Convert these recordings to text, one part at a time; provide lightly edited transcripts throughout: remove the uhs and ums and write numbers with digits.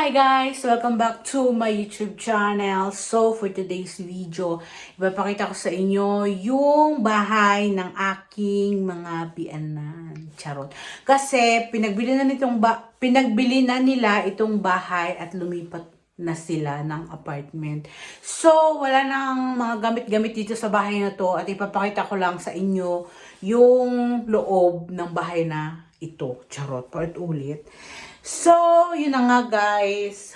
Hi guys! Welcome back to my YouTube channel. So, for today's video, ipapakita ko sa inyo yung bahay ng aking mga bianan. Charot. Kasi, pinagbili na nila itong bahay at lumipat na sila ng apartment. So, wala nang mga gamit-gamit dito sa bahay na to at ipapakita ko lang sa inyo yung loob ng bahay na ito. Charot. Part ulit. So, yun na nga guys.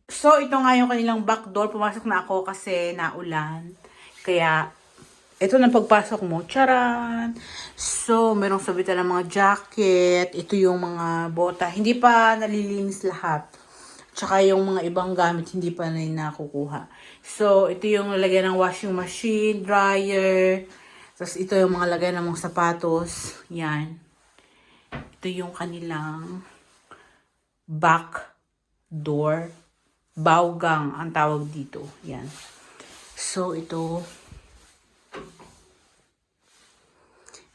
So, ito nga yung kanilang back door. Pumasok na ako kasi naulan. Kaya, ito na pagpasok mo. Charan! So, merong sabitan ng mga jacket. Ito yung mga bota. Hindi pa nalilinis lahat. Tsaka yung mga ibang gamit, hindi pa na nakukuha. So, ito yung lagyan ng washing machine, dryer. Tapos, ito yung mga lagyan ng mga sapatos. Yan. Ito yung kanilang back door. Bawgang ang tawag dito. Yan. So, ito.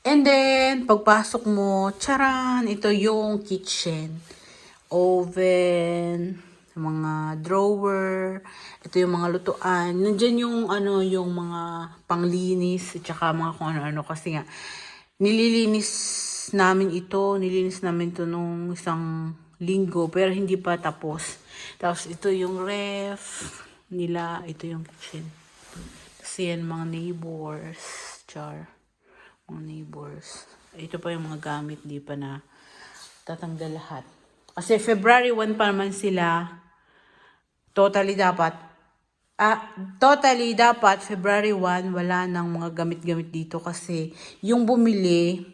And then, pagpasok mo, charan, ito yung kitchen. Oven, mga drawer, ito yung mga lutuan. Nandiyan yung, yung mga panglinis, at saka mga kung ano-ano. Kasi nga, nilinis namin to nung isang linggo, pero hindi pa tapos. Tapos, ito yung ref nila, ito yung kitchen. Kasi yan, mga neighbors, mga neighbors. Ito pa yung mga gamit, di pa na tatanggal lahat. Kasi February 1 pa naman sila, totally dapat February 1 wala nang mga gamit-gamit dito kasi yung bumili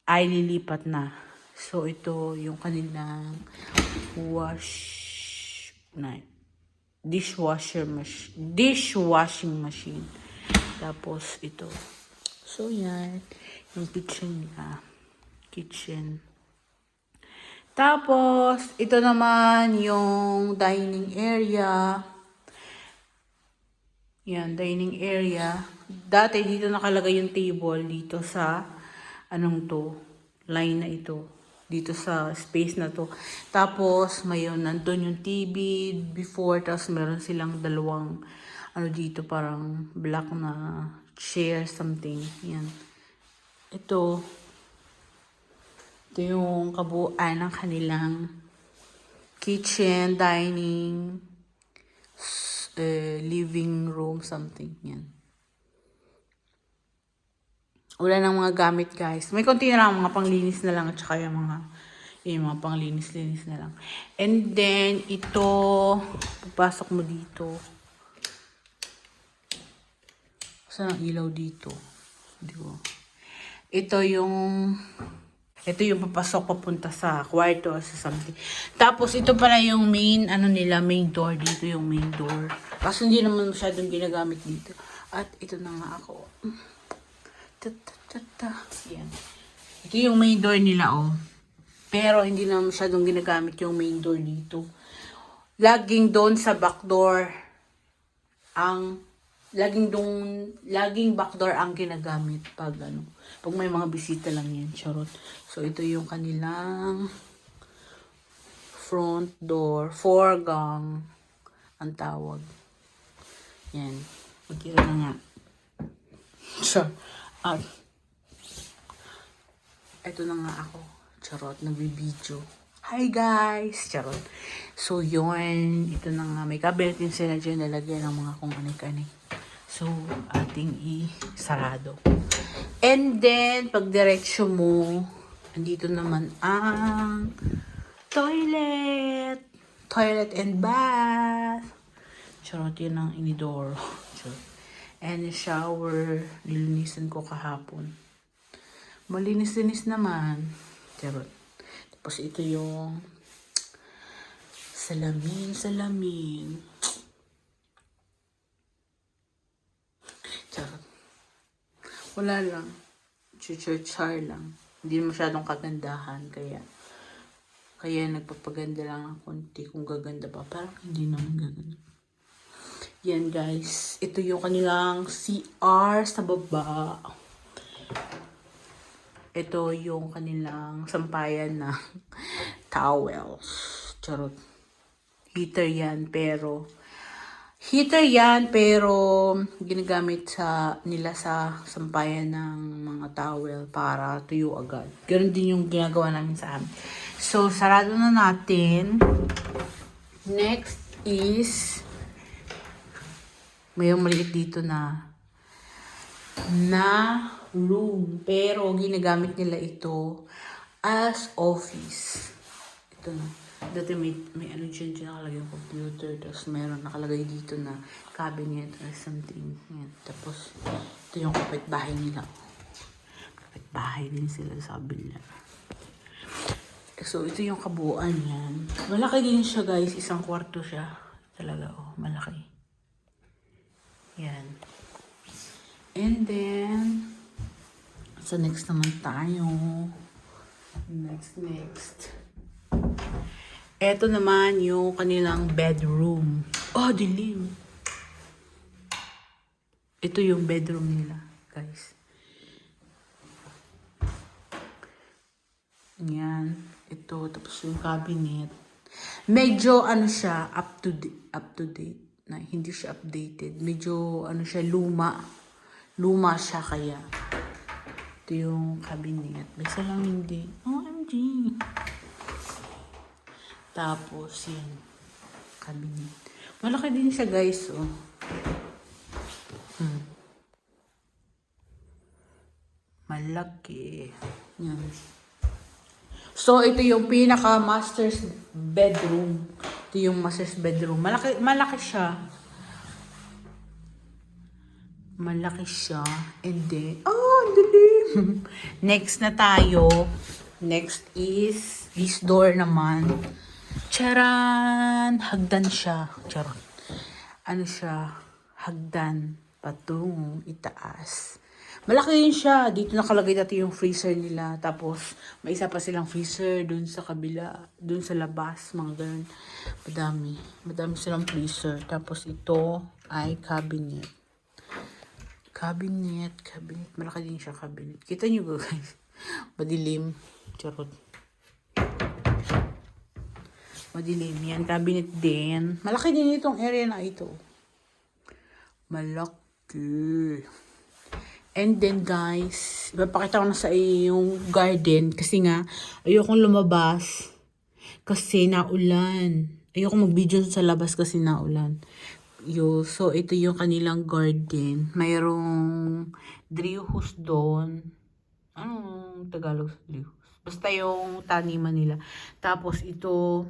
ay lilipat na. So, ito yung kanilang dishwashing machine. Tapos, ito. So, yan. Yung kitchen nila. Tapos, ito naman yung dining area. Yan, dining area. Dati, dito nakalagay yung table dito sa line na ito. Dito sa space na to. Tapos, nandun yung TV before. Tapos, meron silang dalawang, dito, parang black na chair, something. Yan. Ito yung kabuuan ng kanilang kitchen, dining, living room, something. Yan. Wala nang mga gamit, guys. May konti na lang, mga panglinis na lang, at saka yung mga panglinis-linis na lang. And then, ito, pagpasok mo dito. Saan ang ilaw dito? Ito yung papasok papunta sa kwarto or sa something. Tapos, ito pala yung main door. Dito yung main door. Kasi hindi naman masyadong ginagamit dito. At ito na nga ako. Yan. Ito yung main door nila, oh. Pero, hindi naman masyadong ginagamit yung main door dito. Laging doon sa back door laging backdoor ang ginagamit pag may mga bisita lang yan, charot. So, ito yung kanilang front door, foregang ang tawag. Yan. Magkira na nga. Sure. Ito na nga ako, charot, nagbibideo. Hi guys! Charot. So, yun. Ito na nga. May cabinet din sila dyan. Nalagyan ng mga kung anik-anik. So, ating isarado. And then, pag diretsyo mo, andito naman ang toilet. Toilet and bath. Charot, yun ang inidoro. And shower. Nilinisan ko kahapon. Malinis-linis naman. Charot. Tapos ito yung salamin. Charot. Wala lang. Char lang. Hindi masyadong kagandahan. Kaya nagpapaganda lang ng konti kung gaganda pa. Parang hindi naman gaganda. Yan guys. Ito yung kanilang CR sa baba. Ito yung kanilang sampayan na towels. Charot. Heater yan, pero ginagamit nila sa sampayan ng mga towel para tuyo agad. Ganun din yung ginagawa namin sa amin. So, sarado na natin. Next is, mayroong maliit dito na room. Pero, ginagamit nila ito as office. Ito na. Dati may ano dyan nakalagay yung computer. Tapos, meron nakalagay dito na cabinet or something. Yan. Tapos, ito yung kapitbahay nila. Kapitbahay din sila sa kabila. So, ito yung kabuuan yan. Malaki din siya, guys. Isang kwarto siya. Talaga, oh. Malaki. Yan. And then, sa next naman tayo. Next. Ito naman yung kanilang bedroom. Oh, dilim. Ito yung bedroom nila, guys. Yan. Ito, tapos yung cabinet. Medyo, ano siya, up to date. Na, hindi siya updated. Medyo, ano siya, luma. Luma siya kaya. Ito yung cabinet. Basta lang hindi. OMG. Tapos, yan. Cabinet. Malaki din siya, guys, oh. Malaki. Yan. So, ito yung pinaka-master's bedroom. Ito yung master's bedroom. Malaki siya. Malaki siya. And then, dilim. Next na tayo. Next is, this door naman. Charan! Hagdan siya. Charot. Ano siya? Hagdan. Patungong itaas. Malaki din siya. Dito nakalagay dati yung freezer nila. Tapos, may isa pa silang freezer dun sa kabila. Dun sa labas. Mga ganun. Madami. Madami silang freezer. Tapos, ito ay cabinet. Cabinet. Malaki din siya cabinet. Kita nyo ba, guys? Madilim. Charot. Madilim yan. Cabinet din. Malaki din itong area na ito. Malaki. And then, guys, ipapakita ko na sa yung garden. Kasi nga, ayokong lumabas. Kasi naulan. Ayokong mag-video sa labas kasi naulan. So, ito yung kanilang garden. Mayroong drihus doon. Anong Tagalog sa drihus? Basta yung taniman nila. Tapos, ito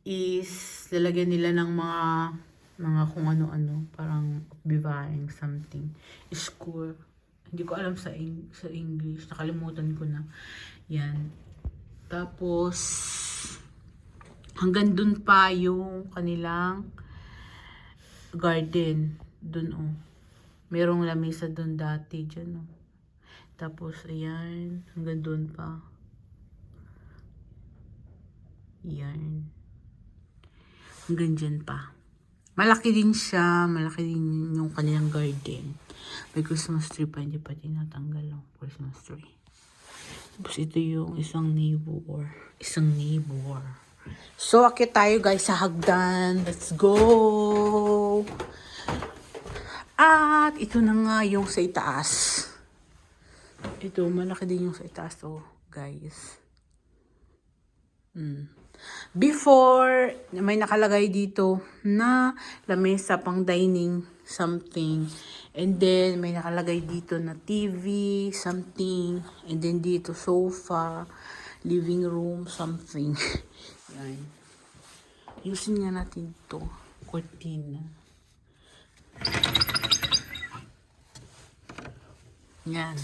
is lalagyan nila ng mga kung ano-ano. Parang vivine something. School. Hindi ko alam sa English. Nakalimutan ko na. Yan. Tapos, hanggang dun pa yung kanilang garden. Dun, oh. Merong lamesa dun dati. Dyan, oh. Tapos, ayan. Hanggang dun pa. Yan. Hanggang dyan pa. Malaki din siya. Malaki din yung kanilang garden. May Christmas tree pa. Hindi pa tinatanggal yung Christmas tree. Tapos ito yung isang neighbor. So, akit tayo, guys, sa hagdan. Let's go! At ito na nga yung sa itaas. Ito, malaki din yung sa itaas. Oh, guys. Before, may nakalagay dito na lamesa pang dining something. And then, may nakalagay dito na TV, something. And then dito, sofa, living room, something. Yan. Ayusin nga natin ito. Cortina. Yan.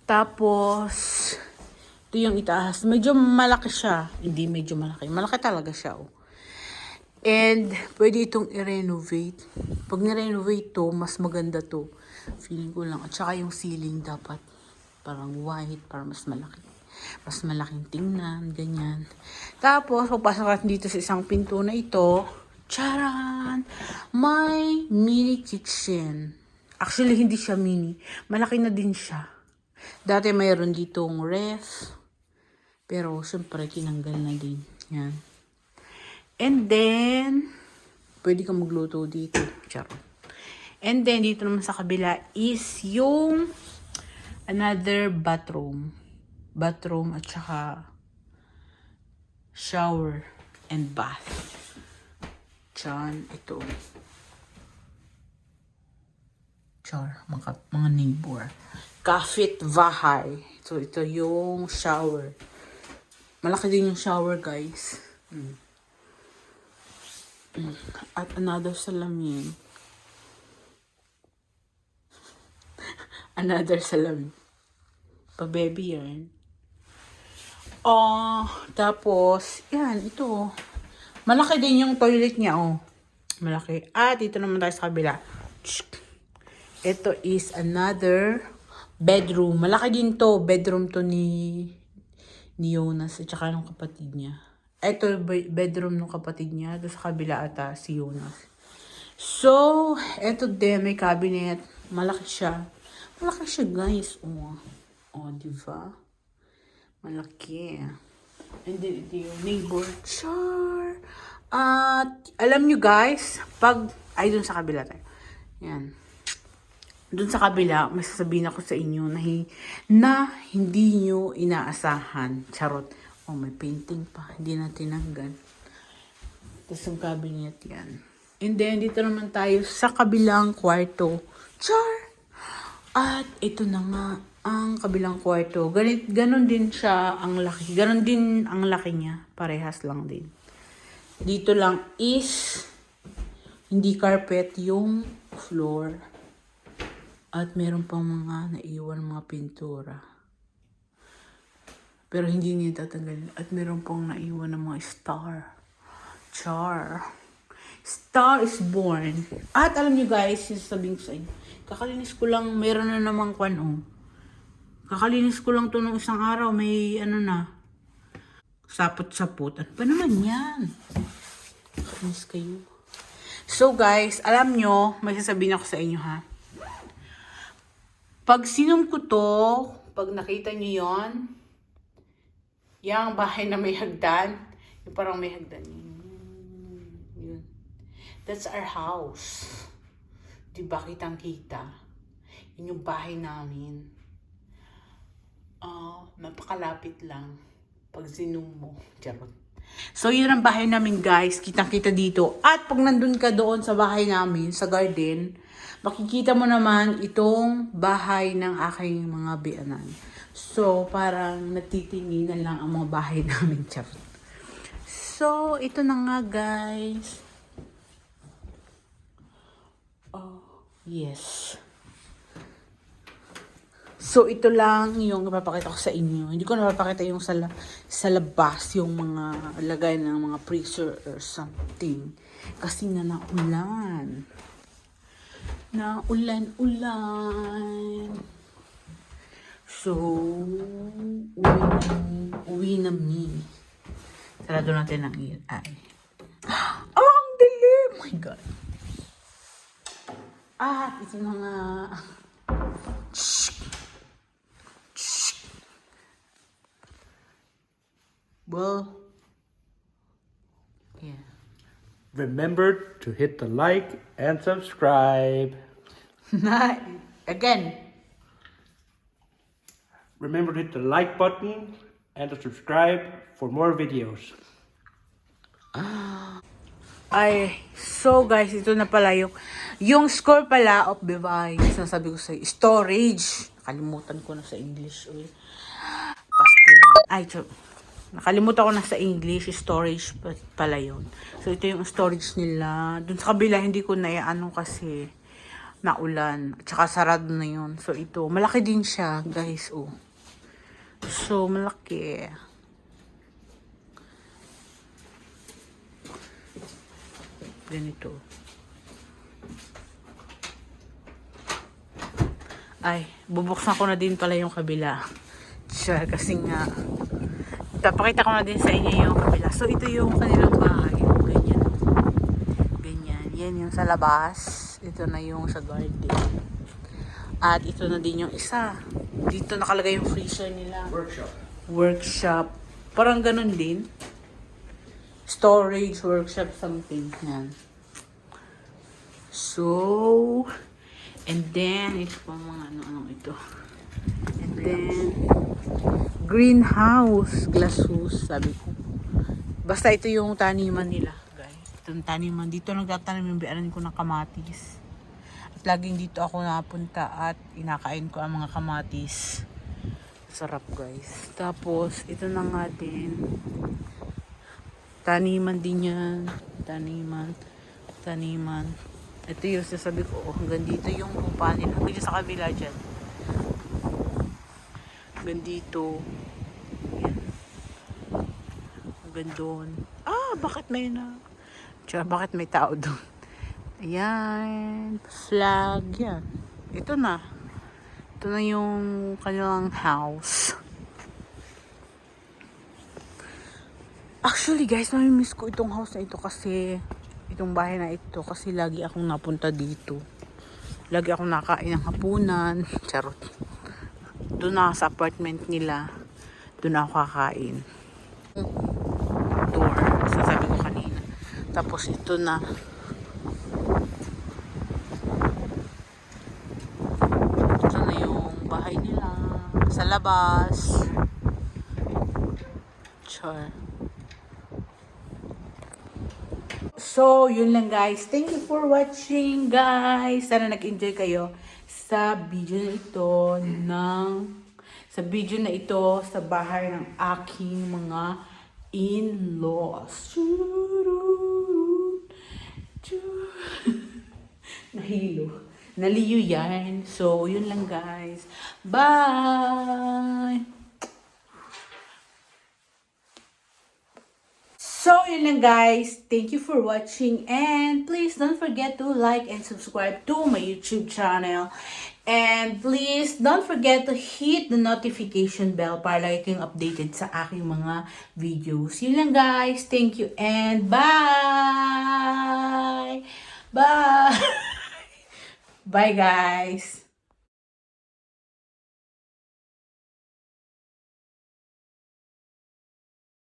Tapos, ito yung itaas. Medyo malaki siya. Hindi medyo malaki. Malaki talaga siya, oh. And, pwede itong i-renovate. Pag ni-renovate to, mas maganda to. Feeling ko lang. At saka yung ceiling dapat parang white, para mas malaki. Mas malaking tingnan, ganyan. Tapos, pagpasok natin dito sa isang pinto na ito, charan! May mini kitchen. Actually, hindi siya mini. Malaki na din siya. Dati mayroon ditong ref. Pero, syempre, tinanggal na din. Yan. And then, pwede kang magluto dito. Charot. And then, dito naman sa kabila is yung another bathroom. Bathroom at saka shower and bath. Diyan, ito. Char, mga neighbor. Kafit Vahay. So, ito yung shower. Malaki din yung shower, guys. At another salamin. Another salamin. Pa-baby yan. Tapos, yan, ito. Malaki din yung toilet niya, oh. Malaki. At dito naman tayo sa kabila. Ito is another bedroom. Malaki din to. Bedroom to ni Jonas at saka ng kapatid niya. Ito bedroom ng kapatid niya. Doon sa kabila ata si Jonas. So, ito din may cabinet. Malaki siya. Malaki siya, guys. Oh, diba? Malaki. And then, ito yung neighbor. Char! At, alam nyo guys, ay, dun sa kabila tayo. Yan. Dun sa kabila, may sasabihin ako sa inyo na hindi nyo inaasahan. Charot. Oh, may painting pa. Hindi na tinanggal. Tapos yung cabinet yan. And then, dito naman tayo sa kabilang kwarto. Char! At, ito na nga ang kabilang kwarto. Ganon din siya ang laki. Ganon din ang laki niya. Parehas lang din. Dito lang is hindi carpet yung floor. At meron pang mga naiwan mga pintura. Pero hindi niya tatanggalin. At meron pang naiwan ng mga star. Char. Star is born. At alam niyo guys, sasabihin ko sa inyo. Kakalinis ko lang, meron na namang kakalinis ko lang to nung isang araw. May sapot-sapot. Ano ba naman yan? Kakalinis kayo. So guys, alam nyo, may sasabihin ako sa inyo ha. Pag sinom ko to, pag nakita nyo yon, yung bahay na may hagdan, yung parang may hagdan yun. That's our house. Diba kitang-kita? Yun yung bahay namin. Napakalapit lang. Pag sinom mo. Charot. So, yun ang bahay namin guys. Kitang-kita dito. At pag nandun ka doon sa bahay namin, sa garden, makikita mo naman itong bahay ng aking mga bianan. So, parang natitinginan lang ang mga bahay namin. Charot. So, ito na nga guys. Yes. So, ito lang yung ipapakita ko sa inyo. Hindi ko napapakita yung sa labas, yung mga lagay ng mga freezer or something. Kasi nga naulan. Ulan. So, uwi na mi. Sarado natin ang ay. Ang dilim! Oh my God. Ito na nga. Well, yeah. Remember to hit the like and subscribe. Again. Remember to hit the like button and to subscribe for more videos. So guys, ito na pala yung score pala of device. Nasabi ko sa storage. Nakalimutan ko na sa English. Nakalimutan ko na sa English. Storage pala yun. So ito yung storage nila. Dun sa kabila, hindi ko na kasi naulan. Tsaka sarado na yun. So ito, malaki din siya guys. So malaki. Ganito. Bubuksan ko na din pala yung kabila. Kasi nga, papakita ko na din sa inyo yung kabila. So, ito yung kanilang bahay. Ganyan. Ganyan. Yan yung sa labas. Ito na yung sa garden. At ito na din yung isa. Dito nakalagay yung freezer nila. Workshop. Workshop. Parang ganun din. Storage, workshop, something. Yan. So, and then, ito pa mga ano ito. And then, greenhouse, glass house, sabi ko. Basta ito yung taniman nila, guys. Itong taniman. Dito nagtatanim yung bianan ko ng kamatis. At laging dito ako napunta at inakain ko ang mga kamatis. Sarap, guys. Tapos, ito na nga din. Taniman din yan. Taniman. Ito yung sasabi ko, hanggang dito yung lupa nila. Hanggang sa kabila dyan. Hanggang dito. Yan. Hanggang doon. Bakit may bakit may tao doon? Ayan. Flag. Yan. Ito na. Ito na yung kanilang house. Actually guys, namimiss ko itong house na ito kasi itong bahay na ito kasi lagi akong napunta dito. Lagi akong nakain ng hapunan. Charot. Doon na sa apartment nila. Doon ako kakain. Door. Sasabi ko kanina. Tapos ito na. Ito na yung bahay nila. Sa labas. Char. So, yun lang guys. Thank you for watching guys. Sana nag-enjoy kayo sa video na ito sa bahay ng aking mga in-laws. Naliyo yan. So, yun lang guys. Bye! So, yun lang guys. Thank you for watching. And please don't forget to like and subscribe to my YouTube channel. And please don't forget to hit the notification bell para lagi kayong updated sa aking mga videos. Yun lang guys. Thank you and bye! Bye! Bye guys!